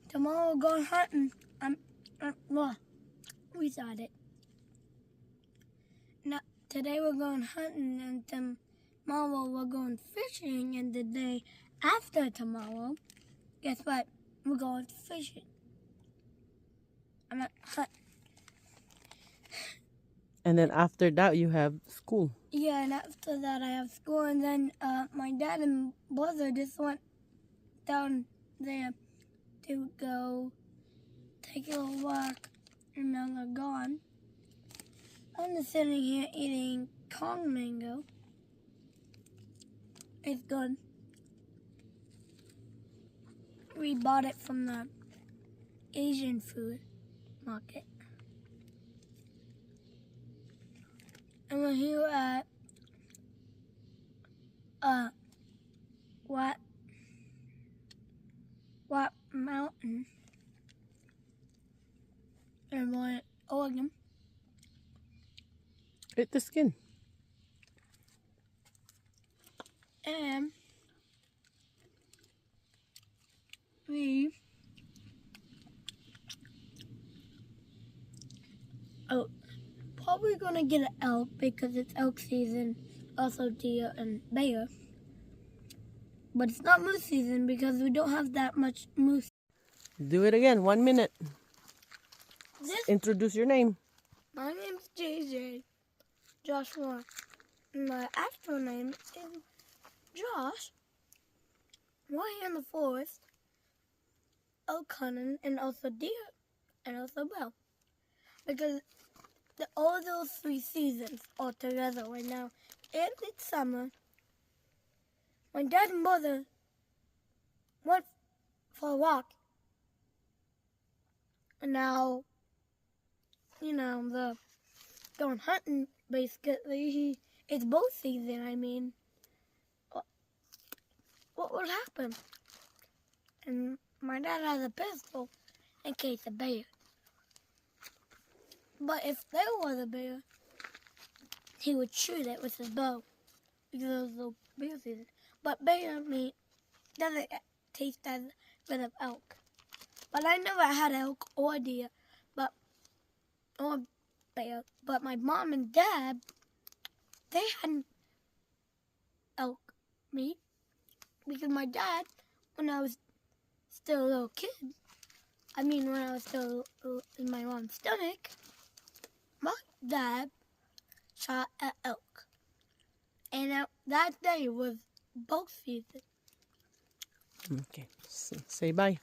tomorrow we're going hunting. Well, we thought it. No, today we're going hunting, and tomorrow we're going fishing, and the day after tomorrow, guess what? We're going fishing. I'm not hunting. And then after that, you have school. Yeah, and after that I have school, and then my dad and brother just went down there to go take a walk, and now they're gone. I'm just sitting here eating Kong mango. It's good. We bought it from the Asian food market. And we're here at What Mountain in Oregon. Eat the skin. And we probably gonna get an elk because it's elk season, also deer and bear. But it's not moose season because we don't have that much moose. Do it again. 1 minute. This, Introduce your name. my name's JJ Joshua. My actual name is Josh. We're here in the forest, elk hunting, and also deer, and also bow. Because all those 3 seasons are together right now, and it's summer. My dad and mother went for a walk. And now, they're going hunting, basically. It's both season, I mean. What would happen? And my dad has a pistol in case of bear. But if there was a bear, he would shoot it with his bow because it was the bear season. But bear meat doesn't taste as good as elk. But I never had elk or deer, or bear. But my mom and dad, they had elk meat because my dad, when I was still a little kid, when I was still in my mom's stomach, my dad shot an elk. And that day was both seasons. Okay. Say bye.